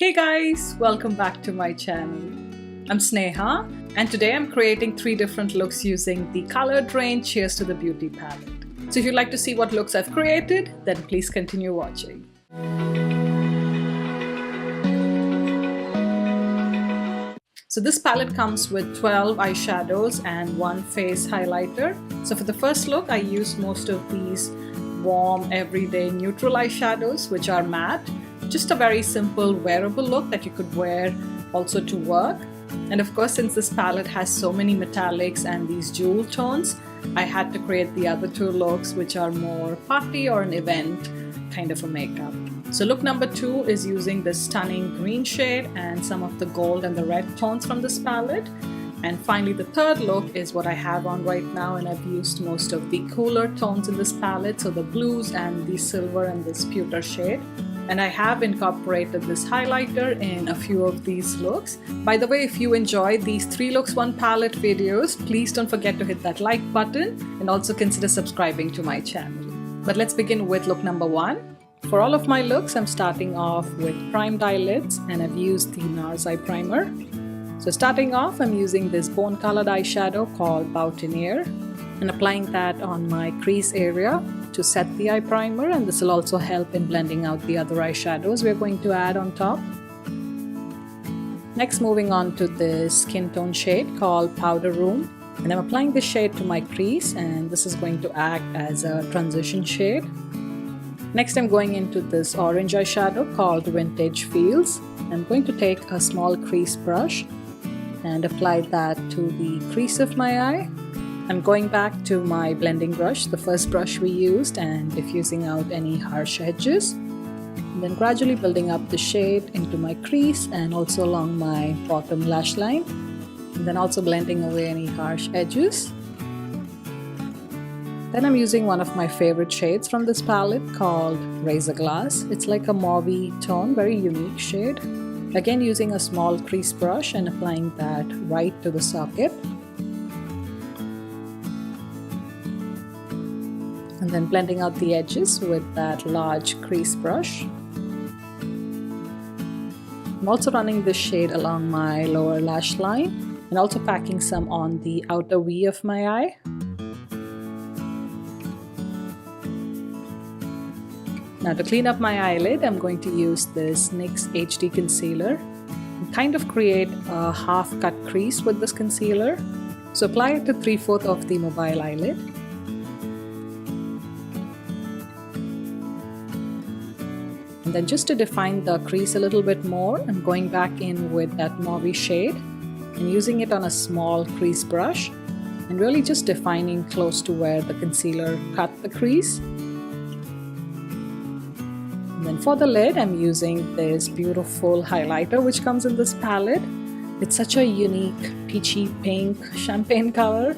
Hey guys, welcome back to my channel. I'm Sneha and today I'm creating 3 different looks using the Coloured Raine Cheers to the Beauty palette. So if you'd like to see what looks I've created, then please continue watching. So this palette comes with 12 eyeshadows and 1 face highlighter. So for the first look I used most of these warm everyday neutral eyeshadows which are matte. Just a very simple wearable look that you could wear also to work. And of course, since this palette has so many metallics and these jewel tones, I had to create the other 2 looks which are more party or an event kind of a makeup. So look number 2 is using this stunning green shade and some of the gold and the red tones from this palette. And finally the third look is what I have on right now, and I've used most of the cooler tones in this palette, so the blues and the silver and this pewter shade. And I have incorporated this highlighter in a few of these looks. By the way, if you enjoyed these 3 looks 1 palette videos, please don't forget to hit that like button and also consider subscribing to my channel. But let's begin with look number 1. For all of my looks, I'm starting off with primed eyelids and I've used the NARS eye primer. So starting off, I'm using this bone colored eyeshadow called Boutonniere and applying that on my crease area to set the eye primer, and this will also help in blending out the other eyeshadows we're going to add on top. Next, moving on to this skin tone shade called Powder Room, and I'm applying this shade to my crease, and this is going to act as a transition shade. Next, I'm going into this orange eyeshadow called Vintage Feels. I'm going to take a small crease brush and apply that to the crease of my eye. I'm going back to my blending brush, the first brush we used, and diffusing out any harsh edges. And then gradually building up the shade into my crease and also along my bottom lash line. And then also blending away any harsh edges. Then I'm using one of my favorite shades from this palette called Razor Glass. It's like a mauve tone, very unique shade. Again, using a small crease brush and applying that right to the socket. And then blending out the edges with that large crease brush. I'm also running this shade along my lower lash line and also packing some on the outer V of my eye. Now to clean up my eyelid, I'm going to use this NYX HD concealer and kind of create a half cut crease with this concealer. So apply it to 3/4 of the mobile eyelid. And then just to define the crease a little bit more, I'm going back in with that mauve shade and using it on a small crease brush and really just defining close to where the concealer cut the crease. And then for the lid, I'm using this beautiful highlighter which comes in this palette. It's such a unique peachy pink champagne color.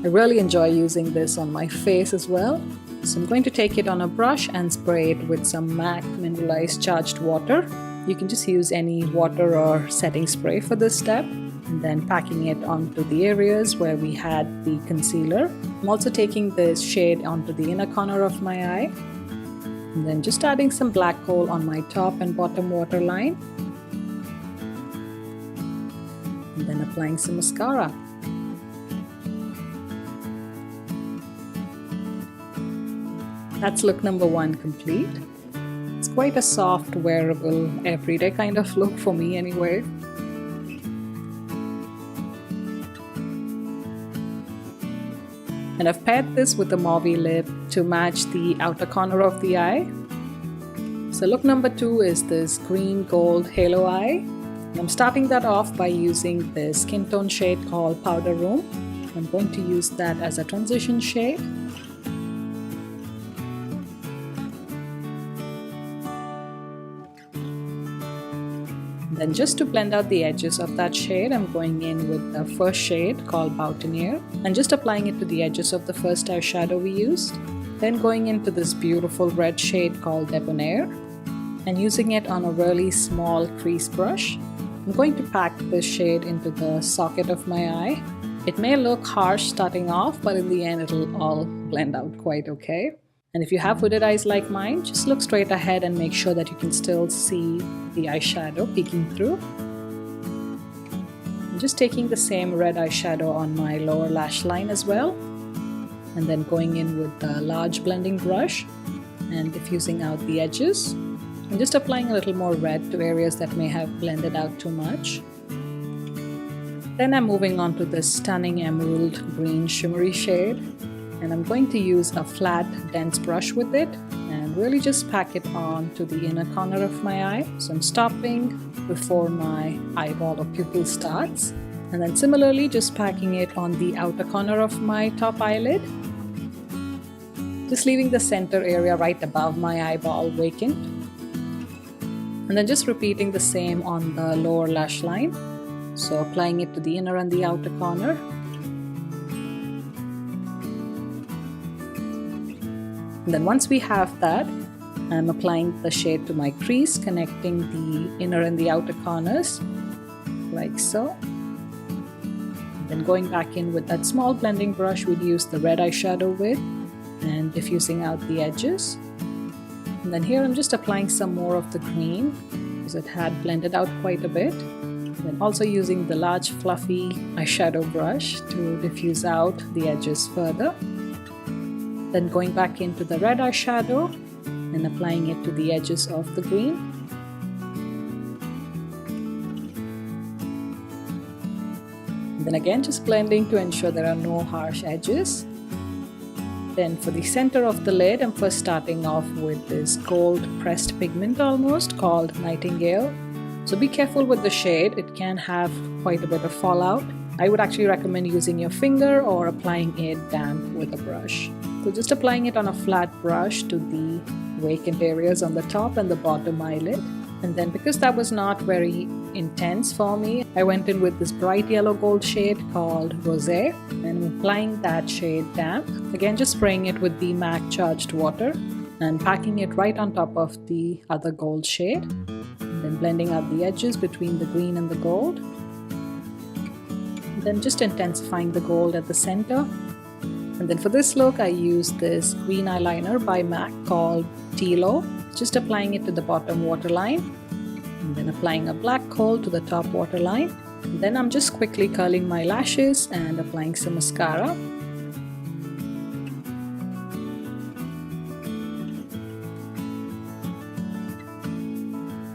I really enjoy using this on my face as well. So I'm going to take it on a brush and spray it with some MAC mineralized charged water. You can just use any water or setting spray for this step. And then packing it onto the areas where we had the concealer. I'm also taking this shade onto the inner corner of my eye. And then just adding some black kohl on my top and bottom waterline. And then applying some mascara. That's look number 1 complete. It's quite a soft, wearable, everyday kind of look for me anyway. And I've paired this with a mauve lip to match the outer corner of the eye. So look number 2 is this green gold halo eye. And I'm starting that off by using this skin tone shade called Powder Room. I'm going to use that as a transition shade. Then just to blend out the edges of that shade, I'm going in with the first shade called Boutonniere and just applying it to the edges of the first eyeshadow we used. Then going into this beautiful red shade called Debonair and using it on a really small crease brush. I'm going to pack this shade into the socket of my eye. It may look harsh starting off, but in the end it'll all blend out quite okay. And if you have hooded eyes like mine, just look straight ahead and make sure that you can still see the eyeshadow peeking through. I'm just taking the same red eyeshadow on my lower lash line as well, and then going in with the large blending brush and diffusing out the edges. I'm just applying a little more red to areas that may have blended out too much. Then I'm moving on to this stunning emerald green shimmery shade, and I'm going to use a flat dense brush with it and really just pack it on to the inner corner of my eye. So I'm stopping before my eyeball or pupil starts, and then similarly just packing it on the outer corner of my top eyelid, just leaving the center area right above my eyeball vacant, and then just repeating the same on the lower lash line. So applying it to the inner and the outer corner. And then once we have that, I'm applying the shade to my crease, connecting the inner and the outer corners, like so. And then going back in with that small blending brush we'd use the red eyeshadow with, and diffusing out the edges. And then here I'm just applying some more of the green, because it had blended out quite a bit. And then also using the large fluffy eyeshadow brush to diffuse out the edges further. Then going back into the red eyeshadow and applying it to the edges of the green. And then again just blending to ensure there are no harsh edges. Then for the center of the lid, I'm first starting off with this gold pressed pigment almost called Nightingale. So be careful with the shade, it can have quite a bit of fallout. I would actually recommend using your finger or applying it damp with a brush. So just applying it on a flat brush to the vacant areas on the top and the bottom eyelid. And then because that was not very intense for me, I went in with this bright yellow gold shade called Rosé, and I'm applying that shade damp. Again, just spraying it with the MAC charged water and packing it right on top of the other gold shade. And then blending out the edges between the green and the gold. And then just intensifying the gold at the center. And then for this look, I used this green eyeliner by MAC called Tealo. Just applying it to the bottom waterline, and then applying a black kohl to the top waterline. And then I'm just quickly curling my lashes and applying some mascara.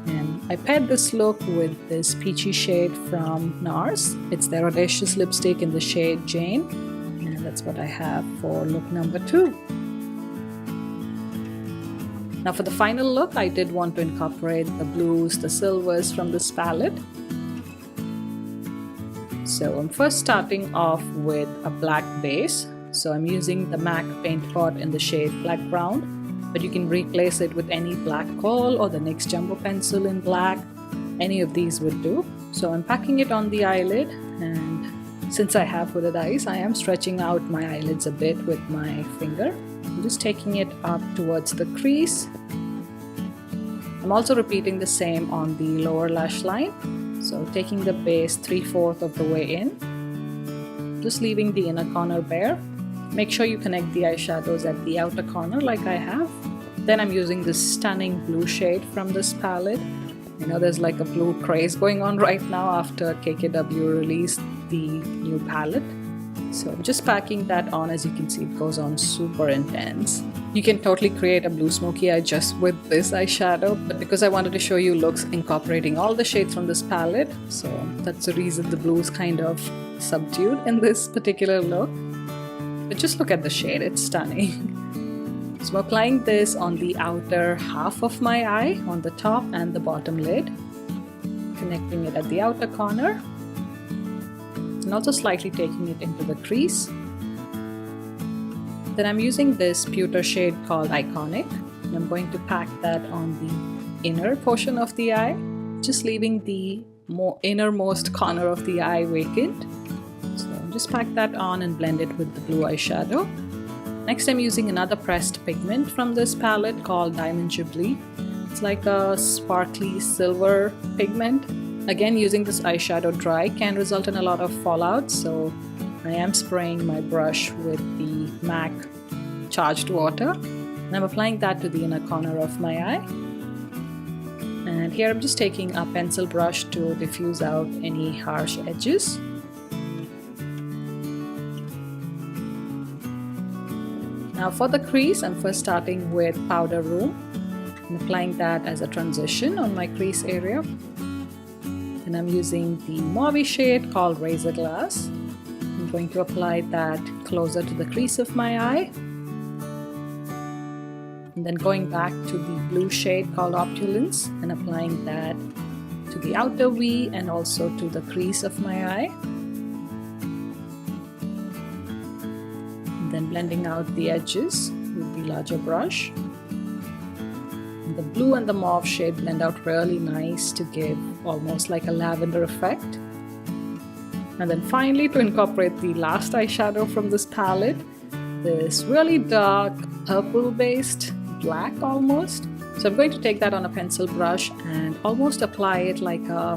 And I paired this look with this peachy shade from NARS. It's their audacious lipstick in the shade Jane. And that's what I have for look number 2. Now for the final look, I did want to incorporate the blues, the silvers from this palette. So I'm first starting off with a black base. So I'm using the MAC paint pot in the shade Black Brown, but you can replace it with any black kohl or the NYX Jumbo pencil in black. Any of these would do. So I'm packing it on the eyelid, and since I have hooded eyes, I am stretching out my eyelids a bit with my finger. I'm just taking it up towards the crease. I'm also repeating the same on the lower lash line. So taking the base 3/4 of the way in, just leaving the inner corner bare. Make sure you connect the eyeshadows at the outer corner like I have. Then I'm using this stunning blue shade from this palette. You know, there's like a blue craze going on right now after KKW released the new palette. So I'm just packing that on. As you can see, it goes on super intense. You can totally create a blue smoky eye just with this eyeshadow, but because I wanted to show you looks incorporating all the shades from this palette, so that's the reason the blue is kind of subdued in this particular look. But just look at the shade, it's stunning. So I'm applying this on the outer half of my eye, on the top and the bottom lid, connecting it at the outer corner, and also slightly taking it into the crease. Then I'm using this pewter shade called Iconic, and I'm going to pack that on the inner portion of the eye, just leaving the innermost corner of the eye vacant. So just pack that on and blend it with the blue eyeshadow. Next, I'm using another pressed pigment from this palette called Diamond Ghibli. It's like a sparkly silver pigment. Again, using this eyeshadow dry can result in a lot of fallout, so I am spraying my brush with the MAC charged water And I'm applying that to the inner corner of my eye. And here I'm just taking a pencil brush to diffuse out any harsh edges. Now for the crease, I'm first starting with Powder Room. I'm applying that as a transition on my crease area. And I'm using the mauve shade called Razor Glass. I'm going to apply that closer to the crease of my eye. And then going back to the blue shade called Opulence and applying that to the outer V and also to the crease of my eye. And then blending out the edges with the larger brush. And the blue and the mauve shade blend out really nice to give almost like a lavender effect. And then finally, to incorporate the last eyeshadow from this palette, this really dark purple based black almost. So I'm going to take that on a pencil brush and almost apply it like a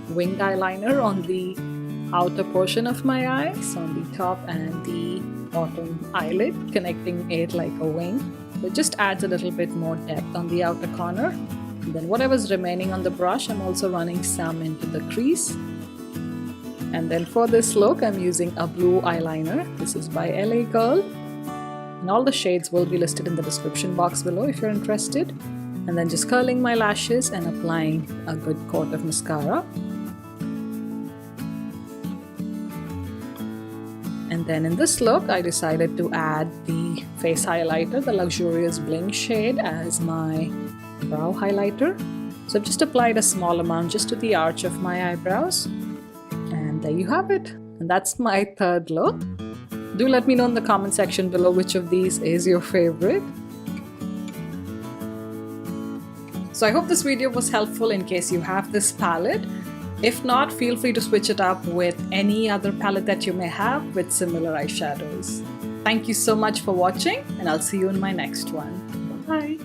winged eyeliner on the outer portion of my eye, so on the top and the bottom eyelid, connecting it like a wing. So it just adds a little bit more depth on the outer corner. And then whatever's remaining on the brush, I'm also running some into the crease. And then for this look, I'm using a blue eyeliner. This is by LA Girl. And all the shades will be listed in the description box below if you're interested. And then just curling my lashes and applying a good coat of mascara. And then in this look, I decided to add the face highlighter, the Luxurious Bling shade, as my brow highlighter. So I've just applied a small amount just to the arch of my eyebrows. And there you have it. And that's my third look. Do let me know in the comment section below which of these is your favorite. So I hope this video was helpful in case you have this palette. If not, feel free to switch it up with any other palette that you may have with similar eyeshadows. Thank you so much for watching, and I'll see you in my next one. Bye!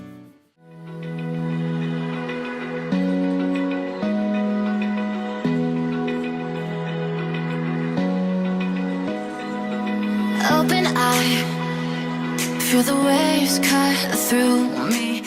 Open eye, feel the waves cut through me.